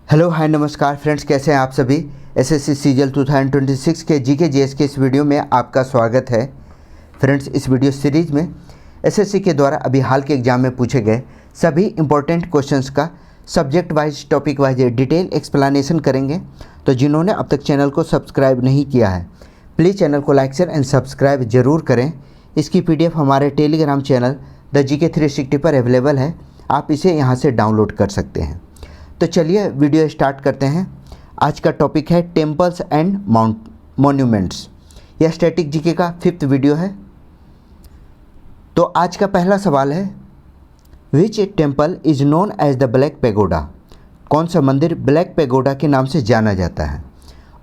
Hello hi नमस्कार friends, कैसे हैं आप सभी। एसएससी सीजीएल 2026 के जीके जीएस के इस वीडियो में आपका स्वागत है। फ्रेंड्स, इस वीडियो सीरीज में एसएससी के द्वारा अभी हाल के एग्जाम में पूछे गए सभी इंपॉर्टेंट क्वेश्चंस का subject wise topic wise detail explanation करेंगे। तो जिन्होंने अब तक चैनल को सब्सक्राइब नहीं किया है प्लीज़ चैनल को लाइक शेयर एंड सब्सक्राइब जरूर करें। इसकी पीडीएफ हमारे टेलीग्राम चैनल द जीके 360 पर अवेलेबल है, आप इसे यहाँ से डाउनलोड कर सकते हैं। तो चलिए वीडियो स्टार्ट करते हैं। आज का टॉपिक है टेम्पल्स एंड मॉन्यूमेंट्स। यह स्टैटिक जीके का 5th वीडियो है। तो आज का पहला सवाल है, which temple is known as the black pagoda. कौन सा मंदिर ब्लैक पैगोडा के नाम से जाना जाता है।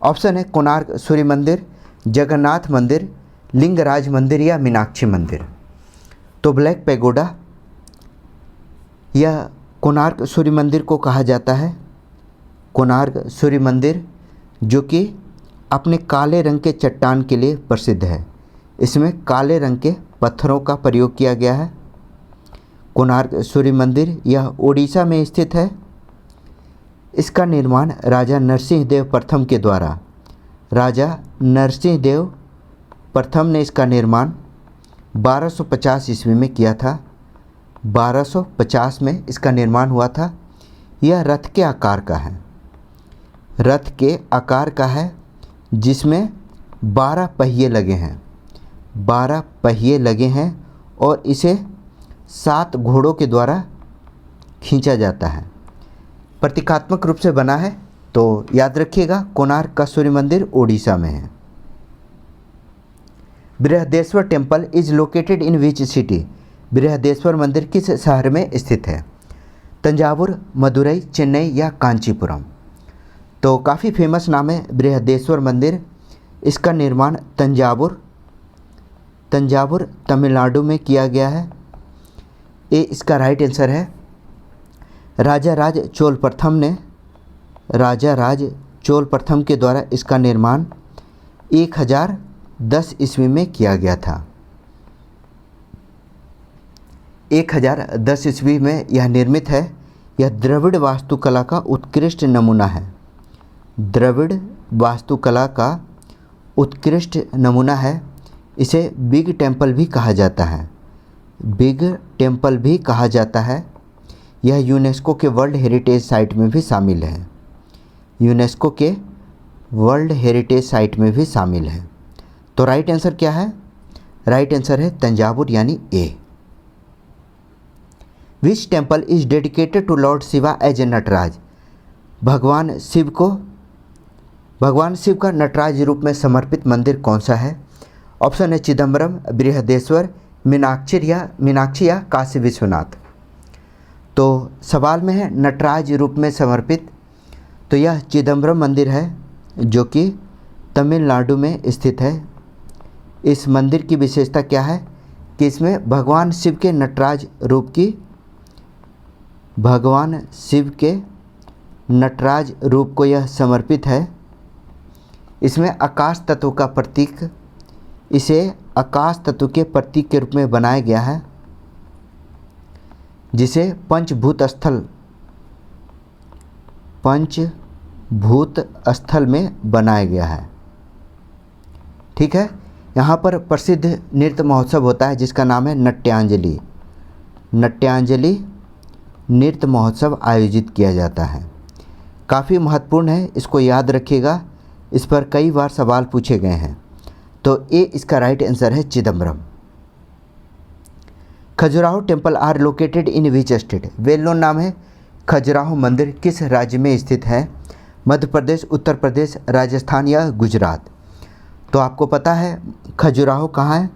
ऑप्शन है कोणार्क सूर्य मंदिर, जगन्नाथ मंदिर, लिंगराज मंदिर या मीनाक्षी मंदिर। तो ब्लैक पैगोडा यह कोणार्क सूर्य मंदिर को कहा जाता है। कोणार्क सूर्य मंदिर जो कि अपने काले रंग के चट्टान के लिए प्रसिद्ध है। इसमें काले रंग के पत्थरों का प्रयोग किया गया है। कोणार्क सूर्य मंदिर यह ओडिशा में स्थित है। इसका निर्माण राजा नरसिंह देव प्रथम के द्वारा, राजा नरसिंह देव प्रथम ने इसका निर्माण 1250 ईस्वी में किया था। 1250 में इसका निर्माण हुआ था। यह रथ के आकार का है, रथ के आकार का है जिसमें 12 पहिए लगे हैं। 12 पहिए लगे हैं और इसे 7 घोड़ों के द्वारा खींचा जाता है। प्रतीकात्मक रूप से बना है। तो याद रखिएगा कोणार्क का सूर्य मंदिर ओडिशा में है। Brihadeshwara temple is located in which city. Brihadeshwara मंदिर किस शहर में स्थित है। तंजावुर, मदुरई, चेन्नई या कांचीपुरम। तो काफ़ी फेमस नाम है बृहदेश्वर मंदिर। इसका निर्माण तंजावुर तमिलनाडु में किया गया है। ये इसका राइट आंसर है। राजा राज चोल प्रथम के द्वारा इसका निर्माण 1010 ईस्वी में किया गया था। 1010 ईस्वी में यह निर्मित है। यह द्रविड़ वास्तुकला का उत्कृष्ट नमूना है। द्रविड़ वास्तुकला का उत्कृष्ट नमूना है। इसे बिग टेम्पल भी कहा जाता है। बिग टेम्पल भी कहा जाता है। यह यूनेस्को के वर्ल्ड हेरिटेज साइट में भी शामिल है। यूनेस्को के वर्ल्ड हेरिटेज साइट में भी शामिल है। तो राइट आंसर क्या है। राइट आंसर है तंजावुर यानी A. Which temple is dedicated to lord Shiva as a Nataraja. भगवान शिव का नटराज रूप में समर्पित मंदिर कौन सा है। ऑप्शन है चिदम्बरम, बृहदेश्वर, मीनाक्षी या काशी विश्वनाथ। तो सवाल में है नटराज रूप में समर्पित, तो यह चिदम्बरम मंदिर है जो कि तमिलनाडु में स्थित है। इस मंदिर की विशेषता क्या है कि इसमें भगवान शिव के नटराज रूप को यह समर्पित है। इसमें आकाश तत्व का प्रतीक, इसे आकाश तत्व के प्रतीक के रूप में बनाया गया है, जिसे पंचभूत स्थल में बनाया गया है। ठीक है। यहाँ पर प्रसिद्ध नृत्य महोत्सव होता है जिसका नाम है नट्यांजलि नृत्य महोत्सव आयोजित किया जाता है। काफ़ी महत्वपूर्ण है, इसको याद रखिएगा। इस पर कई बार सवाल पूछे गए हैं। तो ए इसका राइट आंसर है Chidambaram. Khajuraho temple are located in which state. Well known नाम है। खजुराहो मंदिर किस राज्य में स्थित है। मध्य प्रदेश, उत्तर प्रदेश, राजस्थान या गुजरात। तो आपको पता है खजुराहो कहाँ है,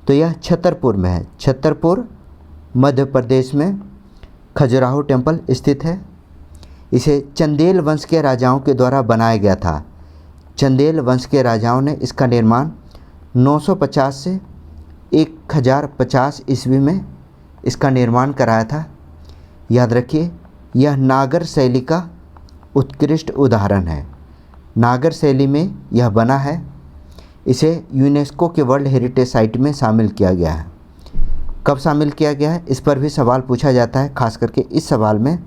तो यह छतरपुर में है। छतरपुर मध्य प्रदेश में खजुराहो टेम्पल स्थित है। इसे चंदेल वंश के राजाओं के द्वारा बनाया गया था। चंदेल वंश के राजाओं ने इसका निर्माण 950 से 1050 ईस्वी में इसका निर्माण कराया था। याद रखिए यह नागर शैली का उत्कृष्ट उदाहरण है। नागर शैली में यह बना है। इसे यूनेस्को के वर्ल्ड हेरिटेज साइट में शामिल किया गया है। कब शामिल किया गया है, इस पर भी सवाल पूछा जाता है, खास करके इस सवाल में।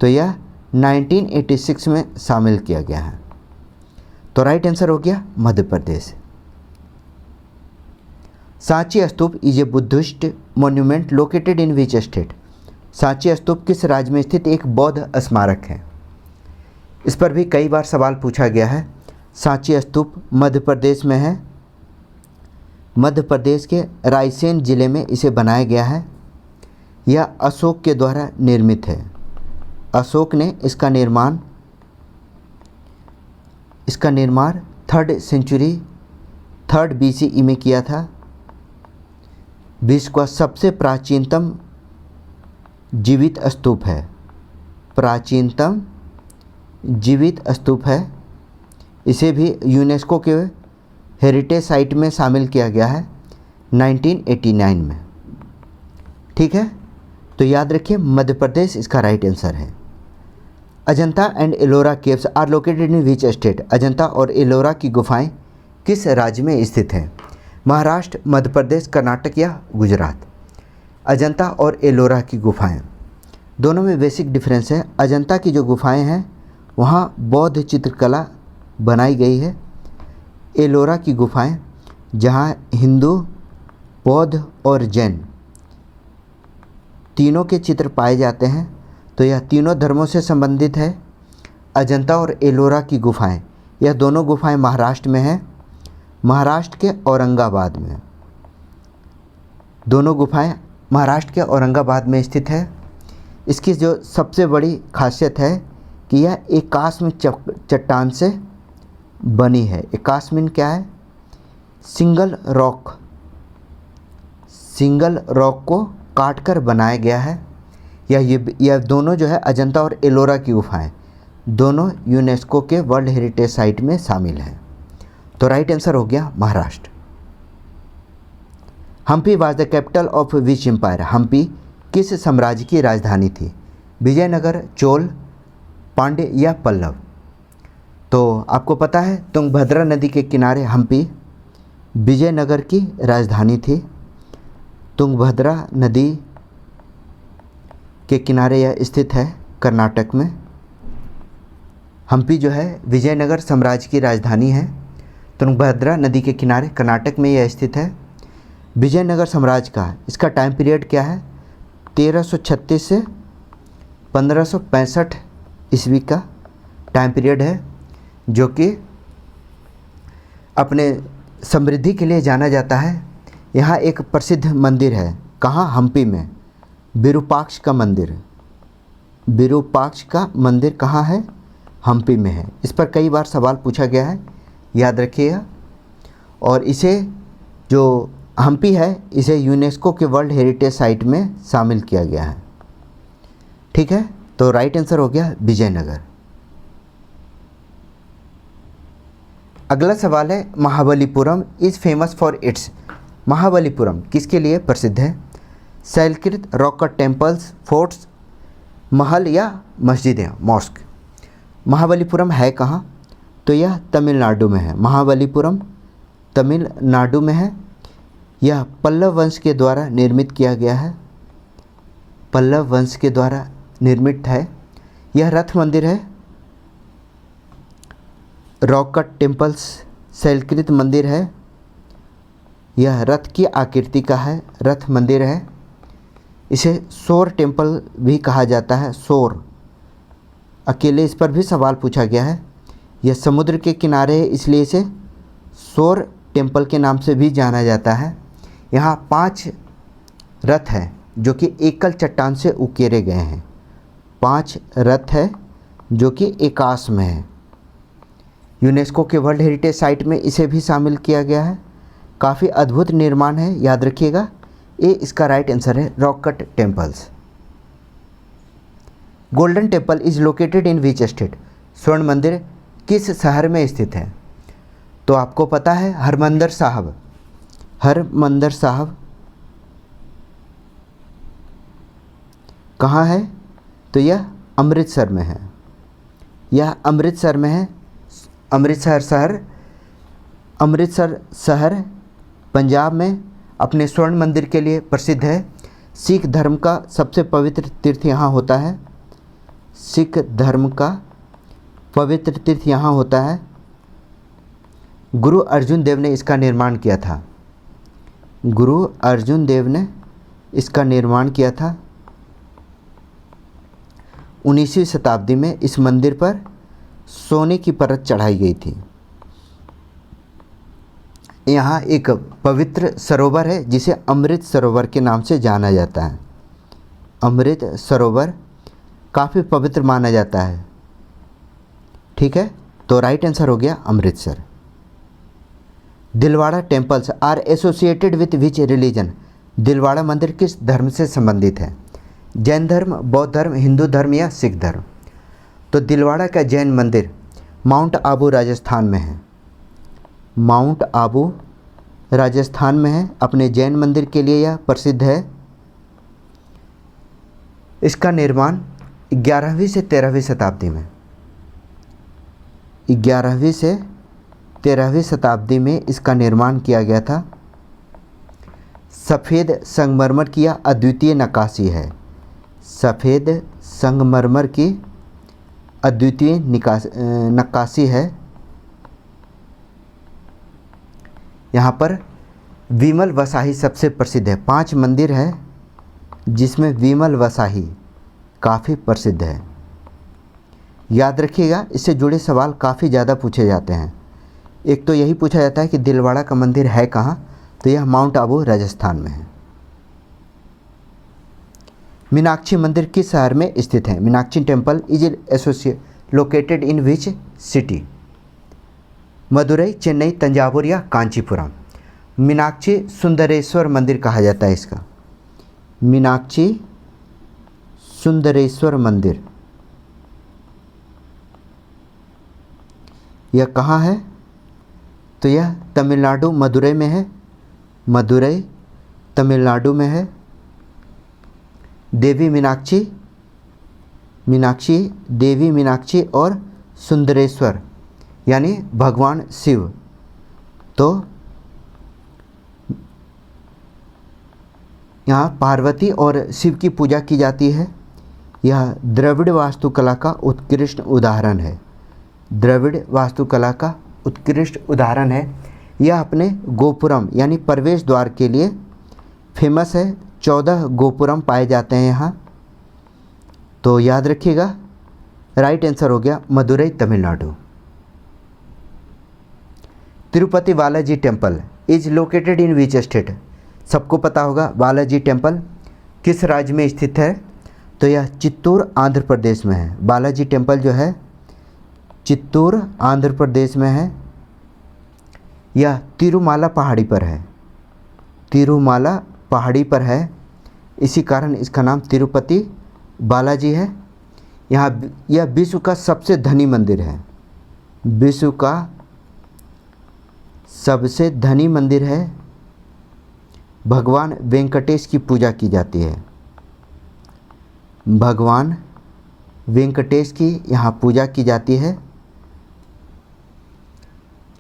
तो यह 1986 में शामिल किया गया है? तो राइट आंसर हो गया Madhya Pradesh. Sanchi Stupa is a Buddhist monument located in which state? Sanchi Stupa किस राज्य में स्थित एक बौद्ध स्मारक है? इस पर भी कई बार सवाल पूछा गया है। सांची स्तूप मध्य प्रदेश में है। मध्य प्रदेश के रायसेन जिले में इसे बनाया गया है। यह अशोक के द्वारा निर्मित है। अशोक ने इसका निर्माण 3rd सेंचुरी 3rd BCE में किया था। विश्व का सबसे प्राचीनतम जीवित स्तूप है। प्राचीनतम जीवित स्तूप है। इसे भी यूनेस्को के हेरिटेज साइट में शामिल किया गया है 1989 में। ठीक है, तो याद रखिए मध्य प्रदेश इसका राइट आंसर है। Ajanta and Ellora caves are located in which state? Ajanta और एलोरा की गुफाएं किस राज्य में स्थित हैं? महाराष्ट्र, मध्य प्रदेश, कर्नाटक या गुजरात? अजंता और एलोरा की गुफाएं दोनों में बेसिक डिफरेंस है। अजंता की जो गुफाएं हैं वहाँ बौद्ध चित्रकला बनाई गई है। एलोरा की गुफाएं जहाँ हिंदू, बौद्ध और जैन तीनों के चित्र पाए जाते हैं, तो यह तीनों धर्मों से संबंधित है। अजंता और एलोरा की गुफाएं, यह दोनों गुफाएं महाराष्ट्र में हैं। महाराष्ट्र के औरंगाबाद में दोनों गुफाएं महाराष्ट्र के औरंगाबाद में स्थित है। इसकी जो सबसे बड़ी खासियत है कि यह एकाश्म चट्टान से बनी है। एकाश्म क्या है? सिंगल रॉक को काटकर बनाया गया है। यह दोनों जो है अजंता और एलोरा की गुफाएं दोनों यूनेस्को के वर्ल्ड हेरिटेज साइट में शामिल हैं। तो राइट आंसर हो गया Maharashtra. Hampi was the capital of which empire? Hampi किस साम्राज्य की राजधानी थी? विजयनगर, चोल, पांड्य या पल्लव? तो आपको पता है तुंगभद्रा नदी के किनारे हम्पी विजयनगर की राजधानी थी। तुंगभद्रा नदी के किनारे यह स्थित है कर्नाटक में। हम्पी जो है विजयनगर साम्राज्य की राजधानी है। तुंगभद्रा नदी के किनारे कर्नाटक में यह स्थित है। विजयनगर साम्राज्य का इसका टाइम पीरियड क्या है? 1336 से 1565 ईस्वी का टाइम पीरियड है, जो कि अपने समृद्धि के लिए जाना जाता है। यहाँ एक प्रसिद्ध मंदिर है। कहाँ? हम्पी में विरूपाक्ष का मंदिर। विरूपाक्ष का मंदिर कहाँ है? हम्पी में है। इस पर कई बार सवाल पूछा गया है, याद रखिएगा। और इसे जो हम्पी है इसे यूनेस्को के वर्ल्ड हेरिटेज साइट में शामिल किया गया है। ठीक है, तो राइट आंसर हो गया विजयनगर। अगला सवाल है Mahabalipuram is famous for its? Mahabalipuram किसके लिए प्रसिद्ध है? शैलकृत, रॉक कट टेम्पल्स, फोर्ट्स, महल या मस्जिदें, मॉस्क? महाबलीपुरम है कहाँ? तो यह तमिलनाडु में है। महाबलीपुरम तमिलनाडु में है। यह पल्लव वंश के द्वारा निर्मित किया गया है। पल्लव वंश के द्वारा निर्मित है। यह रथ मंदिर है। रॉक कट टेम्पल्स शैलकृत मंदिर है। यह रथ की आकृति का है, रथ मंदिर है। इसे शोर टेम्पल भी कहा जाता है। शोर अकेले इस पर भी सवाल पूछा गया है। यह समुद्र के किनारे है, इसलिए इसे शोर टेम्पल के नाम से भी जाना जाता है। यहाँ 5 रथ हैं जो कि एकल चट्टान से उकेरे गए हैं। 5 रथ है जो कि एकाश में है। यूनेस्को के वर्ल्ड हेरिटेज साइट में इसे भी शामिल किया गया है। काफ़ी अद्भुत निर्माण है, याद रखिएगा। ये इसका राइट आंसर है rock cut temples. Golden temple is located in which state? स्वर्ण मंदिर किस शहर में स्थित है? तो आपको पता है हरमंदिर साहब। हरमंदिर साहब कहाँ है? तो यह अमृतसर में है। यह अमृतसर में है। अमृतसर शहर पंजाब में अपने स्वर्ण मंदिर के लिए प्रसिद्ध है। सिख धर्म का सबसे पवित्र तीर्थ यहाँ होता है। सिख धर्म का पवित्र तीर्थ यहाँ होता है। गुरु अर्जुन देव ने इसका निर्माण किया था। गुरु अर्जुन देव ने इसका निर्माण किया था। 19वीं शताब्दी में इस मंदिर पर सोने की परत चढ़ाई गई थी। यहाँ एक पवित्र सरोवर है जिसे अमृत सरोवर के नाम से जाना जाता है। अमृत सरोवर काफ़ी पवित्र माना जाता है। ठीक है, तो राइट आंसर हो गया Amritsar. Dilwara temples are associated with which religion? Dilwara मंदिर किस धर्म से संबंधित है? जैन धर्म, बौद्ध धर्म, हिंदू धर्म या सिख धर्म? तो दिलवाड़ा का जैन मंदिर माउंट आबू राजस्थान में है। माउंट आबू राजस्थान में है। अपने जैन मंदिर के लिए यह प्रसिद्ध है। इसका निर्माण 11वीं से 13वीं शताब्दी में 11वीं से 13वीं शताब्दी में इसका निर्माण किया गया था। सफ़ेद संगमरमर की यह अद्वितीय नक्काशी है। सफ़ेद संगमरमर की अद्वितीय नक्काशी है। यहाँ पर विमल वसाही सबसे प्रसिद्ध है। 5 मंदिर है जिसमें विमल वसाही काफ़ी प्रसिद्ध है। याद रखिएगा, इससे जुड़े सवाल काफ़ी ज़्यादा पूछे जाते हैं। एक तो यही पूछा जाता है कि दिलवाड़ा का मंदिर है कहाँ, तो यह माउंट आबू राजस्थान में है। मीनाक्षी मंदिर किस शहर में स्थित है? Meenakshi temple is located in which city? Madurai, Chennai, Thanjavur या कांचीपुरम? मीनाक्षी सुंदरेश्वर मंदिर कहा जाता है इसका। मीनाक्षी सुंदरेश्वर मंदिर यह कहाँ है? तो यह तमिलनाडु मदुरई में है। मदुरई तमिलनाडु में है। देवी मीनाक्षी, देवी मीनाक्षी और सुंदरेश्वर यानी भगवान शिव। तो यहाँ पार्वती और शिव की पूजा की जाती है। यह द्रविड़ वास्तुकला का उत्कृष्ट उदाहरण है। द्रविड़ वास्तुकला का उत्कृष्ट उदाहरण है। यह अपने गोपुरम यानी प्रवेश द्वार के लिए फेमस है। 14 गोपुरम पाए जाते हैं यहाँ। तो याद रखिएगा, राइट आंसर हो गया Madurai Tamil Nadu. Tirupati Balaji temple is located in which state? सबको पता होगा बालाजी टेम्पल किस राज्य में स्थित है? तो यह चित्तूर आंध्र प्रदेश में है। बालाजी टेम्पल जो है चित्तूर आंध्र प्रदेश में है। यह तिरुमाला पहाड़ी पर है। तिरुमाला पहाड़ी पर है, इसी कारण इसका नाम तिरुपति बालाजी है। यह विश्व का सबसे धनी मंदिर है। विश्व का सबसे धनी मंदिर है। भगवान वेंकटेश की पूजा की जाती है। भगवान वेंकटेश की यहाँ पूजा की जाती है।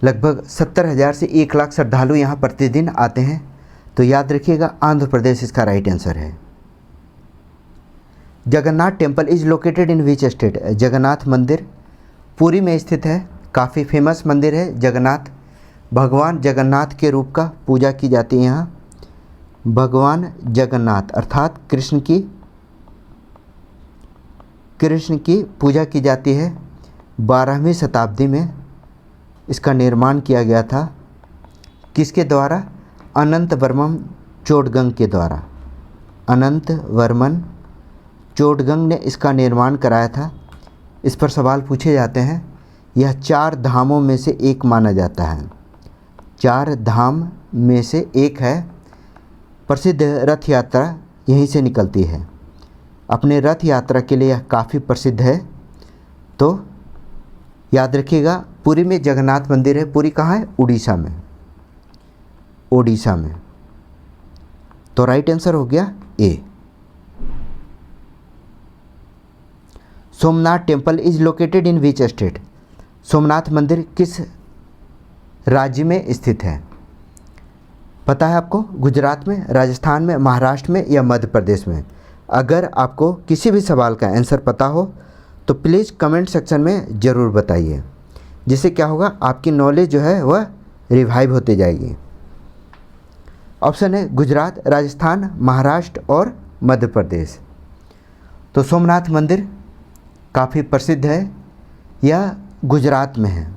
लगभग 70,000 से 1 लाख श्रद्धालु यहाँ प्रतिदिन आते हैं। तो याद रखिएगा, आंध्र प्रदेश इसका राइट आंसर है। Jagannath temple is located in which state? Jagannath मंदिर पुरी में स्थित है। काफ़ी फेमस मंदिर है जगन्नाथ। भगवान जगन्नाथ के रूप का पूजा की जाती है यहाँ। भगवान जगन्नाथ अर्थात कृष्ण की पूजा की जाती है। 12वीं शताब्दी में इसका निर्माण किया गया था। किसके द्वारा? अनंत वर्मन चोडगंग के द्वारा। अनंत वर्मन चोडगंग ने इसका निर्माण कराया था। इस पर सवाल पूछे जाते हैं। यह 4 धामों में से एक माना जाता है। 4 धाम में से एक है। प्रसिद्ध रथ यात्रा यहीं से निकलती है। अपने रथ यात्रा के लिए यह काफ़ी प्रसिद्ध है। तो याद रखिएगा, पुरी में जगन्नाथ मंदिर है। पुरी कहाँ है? उड़ीसा में। ओडिशा में। तो राइट आंसर हो गया A. Somnath temple is located in which state? Somnath मंदिर किस राज्य में स्थित है? पता है आपको? गुजरात में, राजस्थान में, महाराष्ट्र में या मध्य प्रदेश में? अगर आपको किसी भी सवाल का आंसर पता हो तो प्लीज़ कमेंट सेक्शन में ज़रूर बताइए, जिससे क्या होगा, आपकी नॉलेज जो है वह रिवाइव होती जाएगी। ऑप्शन है गुजरात, राजस्थान, महाराष्ट्र और मध्य प्रदेश। तो सोमनाथ मंदिर काफ़ी प्रसिद्ध है, यह गुजरात में है।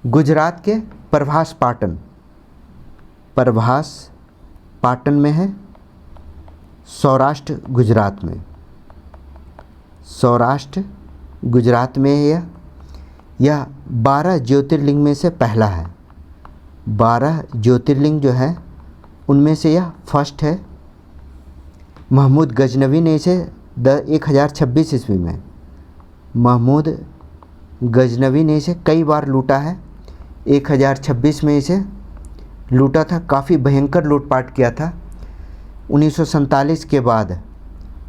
गुजरात के प्रभास पाटन में है। सौराष्ट्र गुजरात में है। यह 12 ज्योतिर्लिंग में से पहला है। 12 ज्योतिर्लिंग जो है उनमें से यह फर्स्ट है। महमूद गजनवी ने इसे 1026 ईस्वी में, महमूद गजनवी ने इसे कई बार लूटा है। 1026 में इसे लूटा था, काफ़ी भयंकर लूटपाट किया था। 1947 के बाद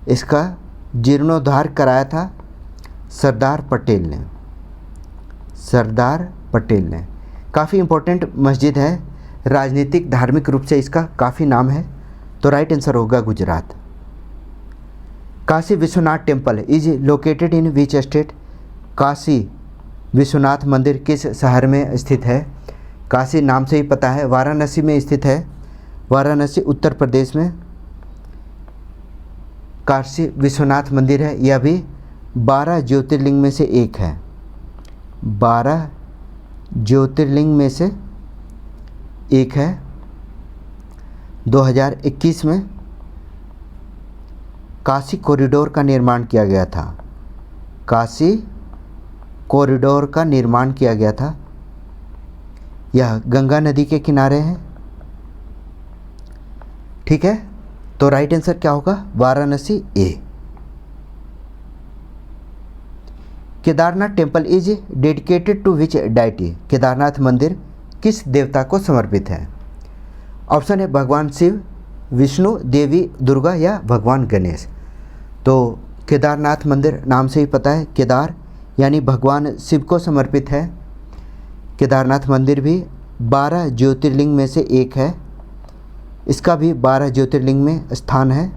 इसका जीर्णोद्धार कराया था सरदार पटेल ने। काफ़ी इम्पोर्टेंट मस्जिद है, राजनीतिक धार्मिक रूप से इसका काफ़ी नाम है। तो राइट आंसर होगा Gujarat. Kashi Vishwanath temple is located in which state? Kashi Vishwanath मंदिर किस शहर में स्थित है? काशी नाम से ही पता है, वाराणसी में स्थित है। वाराणसी उत्तर प्रदेश में काशी विश्वनाथ मंदिर है। यह भी 12 ज्योतिर्लिंग में से एक है। 12 ज्योतिर्लिंग में से एक है। 2021 में काशी कॉरिडोर का निर्माण किया गया था। काशी कॉरिडोर का निर्माण किया गया था। यह गंगा नदी के किनारे है। ठीक है, तो राइट आंसर क्या होगा? Varanasi A. Kedarnath temple is dedicated to which deity? Kedarnath मंदिर किस देवता को समर्पित है? ऑप्शन है भगवान शिव, विष्णु, देवी दुर्गा या भगवान गणेश। तो केदारनाथ मंदिर नाम से ही पता है, केदार यानी भगवान शिव को समर्पित है। केदारनाथ मंदिर भी 12 ज्योतिर्लिंग में से एक है। इसका भी 12 ज्योतिर्लिंग में स्थान है।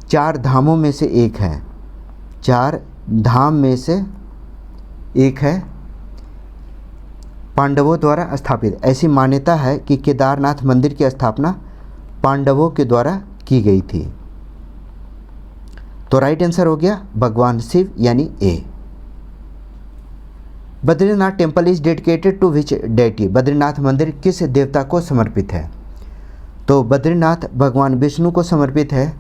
4 धामों में से एक है। 4 धाम में से एक है। पांडवों द्वारा स्थापित, ऐसी मान्यता है कि केदारनाथ मंदिर की स्थापना पांडवों के द्वारा की गई थी। तो राइट आंसर हो गया भगवान शिव यानी A. Badrinath temple is dedicated to which deity? Badrinath मंदिर किस देवता को समर्पित है? तो बद्रीनाथ भगवान विष्णु को समर्पित है।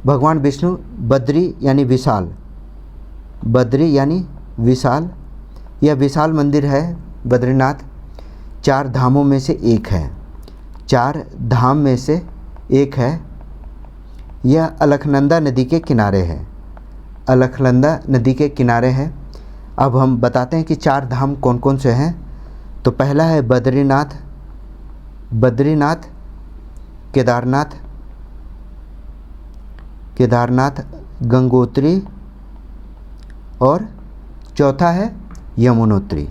भगवान विष्णु, बद्री यानी विशाल, यह विशाल मंदिर है बद्रीनाथ। 4 धामों में से एक है। 4 धाम में से एक है। यह अलकनंदा नदी के किनारे है। अलकनंदा नदी के किनारे है। अब हम बताते हैं कि 4 धाम कौन कौन से हैं। तो पहला है बद्रीनाथ, केदारनाथ, गंगोत्री और चौथा है यमुनोत्री।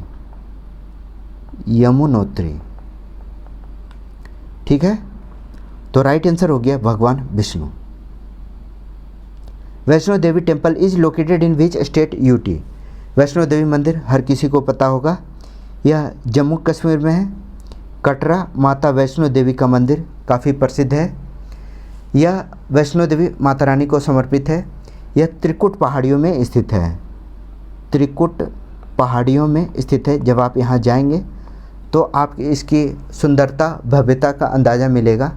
ठीक है, तो राइट आंसर हो गया भगवान Vishnu. Vaishno Devi temple is located in which state? UT. Vaishno Devi मंदिर हर किसी को पता होगा, यह जम्मू कश्मीर में है। कटरा माता वैष्णो देवी का मंदिर काफ़ी प्रसिद्ध है। यह वैष्णो देवी माता रानी को समर्पित है। यह त्रिकुट पहाड़ियों में स्थित है। जब आप यहाँ जाएंगे तो आप इसकी सुंदरता, भव्यता का अंदाज़ा मिलेगा।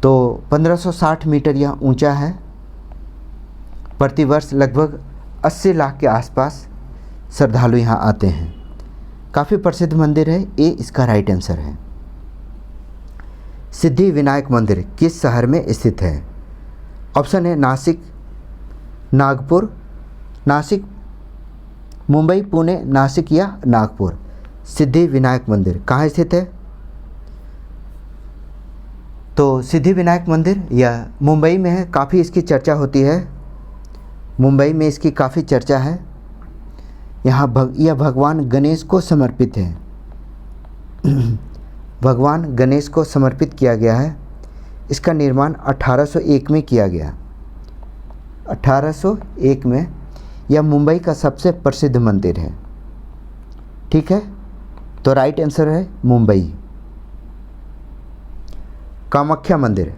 तो 1560 मीटर यह ऊंचा है। प्रतिवर्ष लगभग 80 लाख के आसपास श्रद्धालु यहाँ आते हैं। काफ़ी प्रसिद्ध मंदिर है। ये इसका राइट आंसर है। सिद्धि विनायक मंदिर किस शहर में स्थित है? ऑप्शन है नासिक, नागपुर, मुंबई, पुणे, नासिक या नागपुर। सिद्धि विनायक मंदिर कहाँ स्थित है? तो सिद्धि विनायक मंदिर यह मुंबई में है। काफ़ी इसकी चर्चा होती है। मुंबई में इसकी काफ़ी चर्चा है। यह भगवान गणेश को समर्पित है। भगवान गणेश को समर्पित किया गया है। इसका निर्माण 1801 में किया गया। 1801 में। यह मुंबई का सबसे प्रसिद्ध मंदिर है। ठीक है, तो राइट आंसर है मुंबई। कामाख्या मंदिर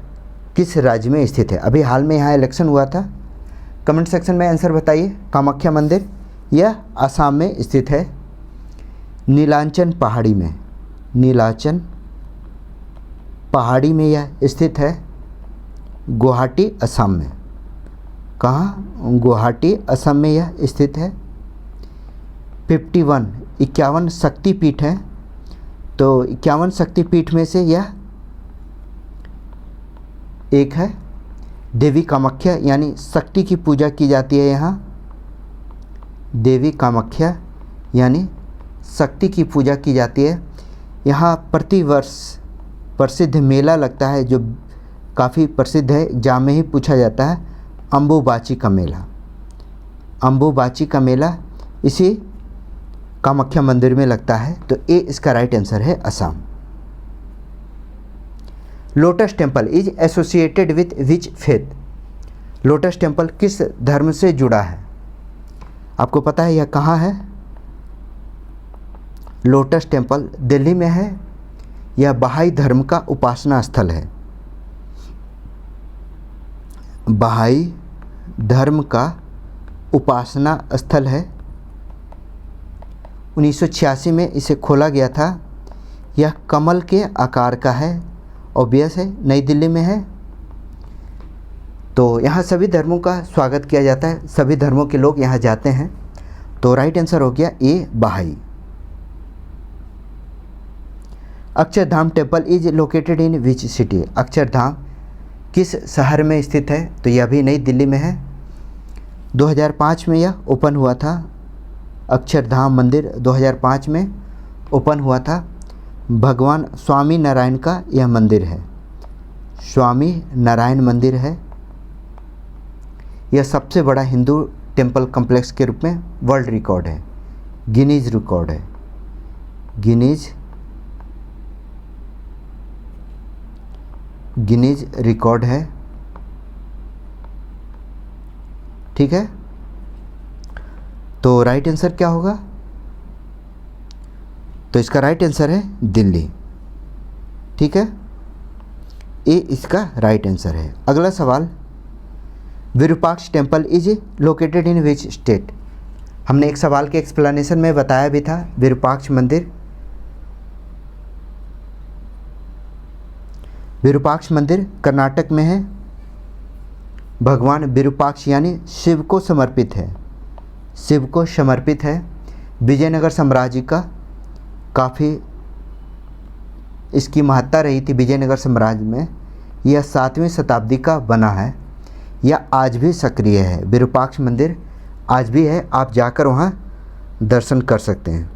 किस राज्य में स्थित है? अभी हाल में यहाँ इलेक्शन हुआ था। कमेंट सेक्शन में आंसर बताइए। कामाख्या मंदिर यह असम में स्थित है, नीलांचल पहाड़ी में। नीलांचल पहाड़ी में यह स्थित है, गुवाहाटी असम में। कहाँ? गुवाहाटी असम में यह स्थित है। 51 शक्तिपीठ हैं, तो 51 शक्तिपीठ में से यह एक है। देवी कामाख्या यानी शक्ति की पूजा की जाती है यहाँ। देवी कामाख्या यानी शक्ति की पूजा की जाती है। यहाँ प्रतिवर्ष प्रसिद्ध मेला लगता है जो काफ़ी प्रसिद्ध है, एग्जाम में ही पूछा जाता है, अम्बुबाची का मेला। अम्बुबाची का मेला इसी कामाख्या मंदिर में लगता है, तो ए इसका राइट आंसर है Assam. Lotus temple is associated with which faith? Lotus temple किस धर्म से जुड़ा है? आपको पता है यह कहाँ है? लोटस टेम्पल दिल्ली में है। यह बहाई धर्म का उपासना स्थल है। बहाई धर्म का उपासना स्थल है। 1986 में इसे खोला गया था। यह कमल के आकार का है, ऑब्वियस है, नई दिल्ली में है। तो यहाँ सभी धर्मों का स्वागत किया जाता है, सभी धर्मों के लोग यहाँ जाते हैं। तो राइट आंसर हो गया ए बहाई। Akshardham temple is located in which city? Akshardham किस शहर में स्थित है? तो यह भी नई दिल्ली में है। 2005 में यह ओपन हुआ था। अक्षरधाम मंदिर 2005 में ओपन हुआ था। भगवान स्वामी नारायण का यह मंदिर है। स्वामी नारायण मंदिर है। यह सबसे बड़ा हिंदू टेम्पल कॉम्प्लेक्स के रूप में वर्ल्ड रिकॉर्ड है, गिनीज रिकॉर्ड है। गिनीज रिकॉर्ड है। ठीक है, तो राइट आंसर क्या होगा? तो इसका राइट आंसर है दिल्ली। ठीक है, ए इसका राइट आंसर है। अगला सवाल, Virupaksha temple is located in which state? हमने एक सवाल के एक्सप्लेनेशन में बताया भी था। विरूपाक्ष मंदिर, विरूपाक्ष मंदिर कर्नाटक में है। भगवान विरूपाक्ष यानी शिव को समर्पित है, शिव को समर्पित है। विजयनगर साम्राज्य का काफ़ी इसकी महत्ता रही थी। विजयनगर साम्राज्य में यह 7वीं शताब्दी का बना है। यह आज भी सक्रिय है। विरूपाक्ष मंदिर आज भी है, आप जाकर वहाँ दर्शन कर सकते हैं।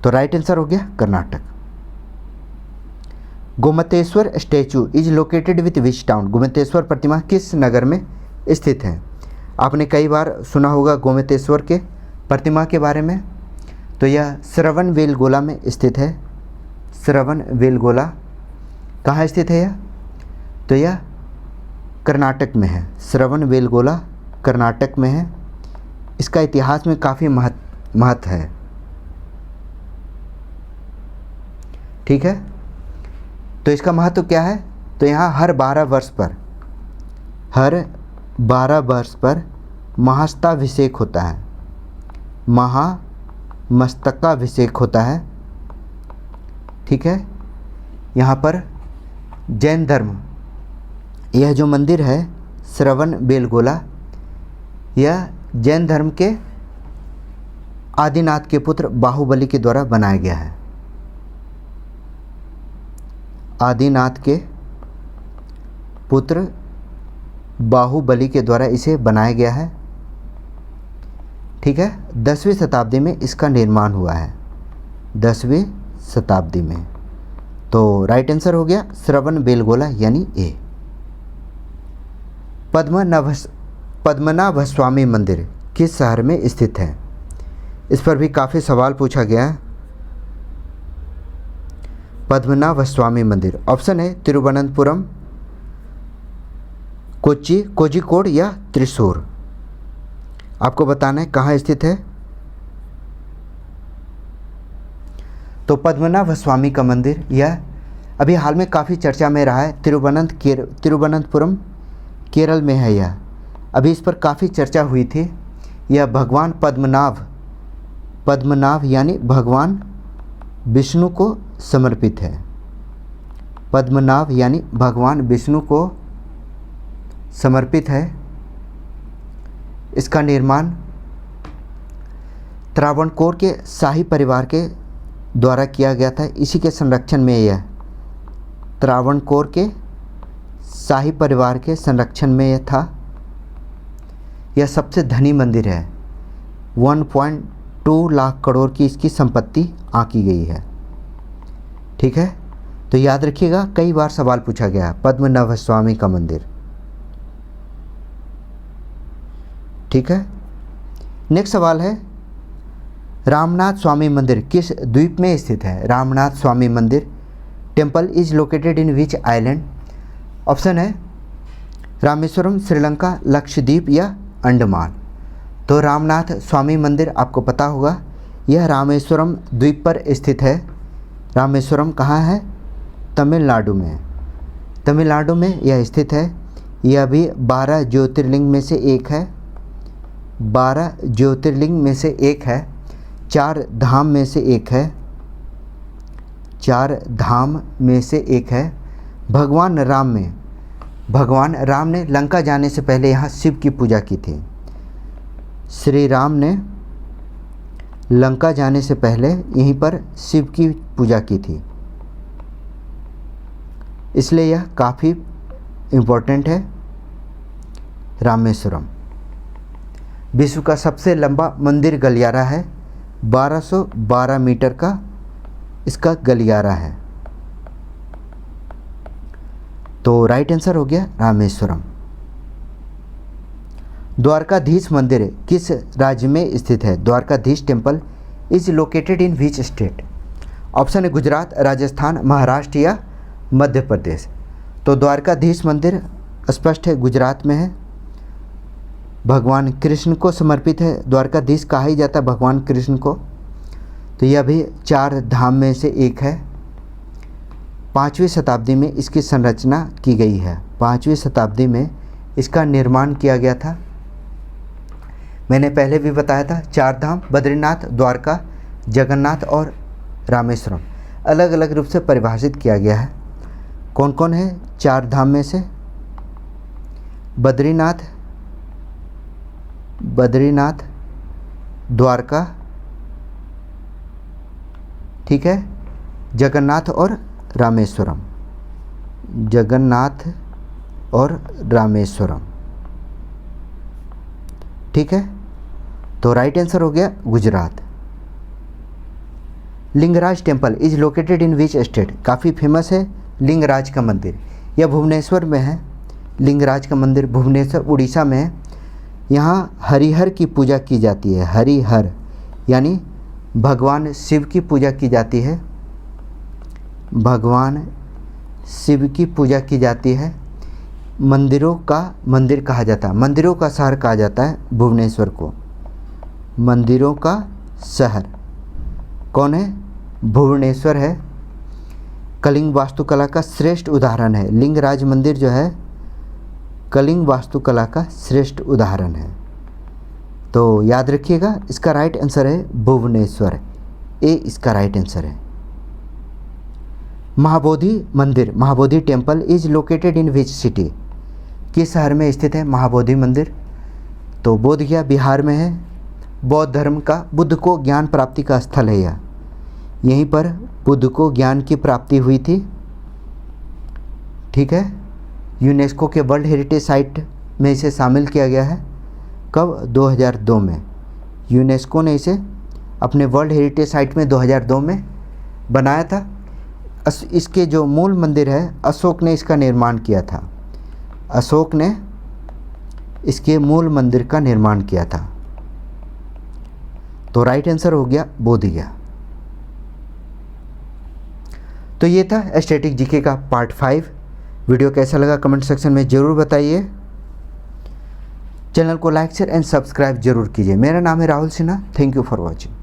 तो राइट आंसर हो गया Karnataka. Gommateshwara statue is located with which town? Gommateshwara प्रतिमा किस नगर में स्थित है? आपने कई बार सुना होगा गोमतेश्वर के प्रतिमा के बारे में। तो यह श्रवणबेलगोला में स्थित है। श्रवणबेलगोला कहाँ स्थित है यह? तो यह कर्नाटक में है। श्रवणबेलगोला कर्नाटक में है। इसका इतिहास में काफ़ी महत्व है। ठीक है, तो इसका महत्व क्या है? तो यहाँ हर 12 वर्ष पर महामस्तकाभिषेक होता है। महामस्तकाभिषेक होता है। ठीक है, यहाँ पर जैन धर्म, यह जो मंदिर है श्रवणबेलगोला, यह जैन धर्म के आदिनाथ के पुत्र बाहुबली के द्वारा बनाया गया है। आदिनाथ के पुत्र बाहुबली के द्वारा इसे बनाया गया है। ठीक है, 10वीं शताब्दी में इसका निर्माण हुआ है। 10वीं शताब्दी में। तो राइट आंसर हो गया श्रवणबेलगोला यानी ए। पद्मनाभ स्वामी मंदिर किस शहर में स्थित है? इस पर भी काफ़ी सवाल पूछा गया है। पद्मनाभ स्वामी मंदिर, ऑप्शन है तिरुवनंतपुरम, कोच्चि, कोझिकोड या त्रिशूर? आपको बताना है कहाँ स्थित है। तो पद्मनाभ स्वामी का मंदिर यह अभी हाल में काफ़ी चर्चा में रहा है। तिरुवनंतपुरम केरल में है यह। अभी इस पर काफ़ी चर्चा हुई थी। यह भगवान पद्मनाभ यानी भगवान विष्णु को समर्पित है। पद्मनाभ यानी भगवान विष्णु को समर्पित है। इसका निर्माण त्रावणकोर के शाही परिवार के द्वारा किया गया था। इसी के संरक्षण में यह त्रावणकोर के शाही परिवार के संरक्षण में यह था। यह सबसे धनी मंदिर है। 1.2 लाख करोड़ की इसकी संपत्ति आंकी गई है। ठीक है, तो याद रखिएगा, कई बार सवाल पूछा गया पद्मनाभ स्वामी का मंदिर। ठीक है, नेक्स्ट सवाल है रामनाथ स्वामी मंदिर किस द्वीप में स्थित है? रामनाथ स्वामी मंदिर temple is located in which island? Option है रामेश्वरम, श्रीलंका, लक्षद्वीप या अंडमान। तो रामनाथ स्वामी मंदिर आपको पता होगा यह रामेश्वरम द्वीप पर स्थित है। रामेश्वरम कहाँ है? तमिलनाडु में। तमिलनाडु में यह स्थित है। यह भी 12 ज्योतिर्लिंग में से एक है। 12 ज्योतिर्लिंग में से एक है। 4 धाम में से एक है। 4 धाम में से एक है। भगवान राम ने लंका जाने से पहले यहाँ शिव की पूजा की थी। श्री राम ने लंका जाने से पहले यहीं पर शिव की पूजा की थी, इसलिए यह काफ़ी इम्पोर्टेंट है। रामेश्वरम विश्व का सबसे लंबा मंदिर गलियारा है। 1212 मीटर का इसका गलियारा है। तो राइट आंसर हो गया रामेश्वरम। द्वारकाधीश मंदिर किस राज्य में स्थित है? Dwarkadhish temple is located in which state? Option है गुजरात, राजस्थान, महाराष्ट्र या मध्य प्रदेश। तो द्वारकाधीश मंदिर स्पष्ट है गुजरात में है। भगवान कृष्ण को समर्पित है। द्वारकाधीश कहा ही जाता है भगवान कृष्ण को। तो यह भी 4 धाम में से एक है। 5वीं शताब्दी में इसकी संरचना की गई है। 5वीं शताब्दी में इसका निर्माण किया गया था। मैंने पहले भी बताया था 4 धाम बद्रीनाथ, द्वारका, जगन्नाथ और रामेश्वरम अलग अलग रूप से परिभाषित किया गया है। कौन कौन है 4 धाम में से? बद्रीनाथ, द्वारका, ठीक है, जगन्नाथ और रामेश्वरम। जगन्नाथ और रामेश्वरम, ठीक है। तो राइट आंसर हो गया Gujarat. Lingaraj temple is located in which state? काफ़ी फेमस है लिंगराज का मंदिर। यह भुवनेश्वर में है। लिंगराज का मंदिर भुवनेश्वर उड़ीसा में है। यहाँ हरिहर की पूजा की जाती है। हरिहर यानी भगवान शिव की पूजा की जाती है। भगवान शिव की पूजा की जाती है। मंदिरों का मंदिर कहा जाता है। मंदिरों का शहर कहा जाता है भुवनेश्वर को। मंदिरों का शहर कौन है? भुवनेश्वर है। कलिंग वास्तुकला का श्रेष्ठ उदाहरण है। लिंगराज मंदिर जो है कलिंग वास्तुकला का श्रेष्ठ उदाहरण है। तो याद रखिएगा इसका राइट आंसर है भुवनेश्वर। ए इसका राइट आंसर है। महाबोधि मंदिर, Mahabodhi temple is located in which city? किस शहर में स्थित है महाबोधि मंदिर? तो बोध गया बिहार में है। बौद्ध धर्म का बुद्ध को ज्ञान प्राप्ति का स्थल है यह। यहीं पर बुद्ध को ज्ञान की प्राप्ति हुई थी, ठीक है। यूनेस्को के वर्ल्ड हेरिटेज साइट में इसे शामिल किया गया है। कब? 2002 में। यूनेस्को ने इसे अपने वर्ल्ड हेरिटेज साइट में 2002 में बनाया था। इसके जो मूल मंदिर है अशोक ने इसका निर्माण किया था। अशोक ने इसके मूल मंदिर का निर्माण किया था। तो राइट आंसर हो गया बोध गया। तो ये था स्टैटिक जीके का पार्ट 5। वीडियो कैसा लगा कमेंट सेक्शन में ज़रूर बताइए। चैनल को लाइक शेयर एंड सब्सक्राइब जरूर कीजिए। मेरा नाम है Rahul Sinha. Thank you for watching.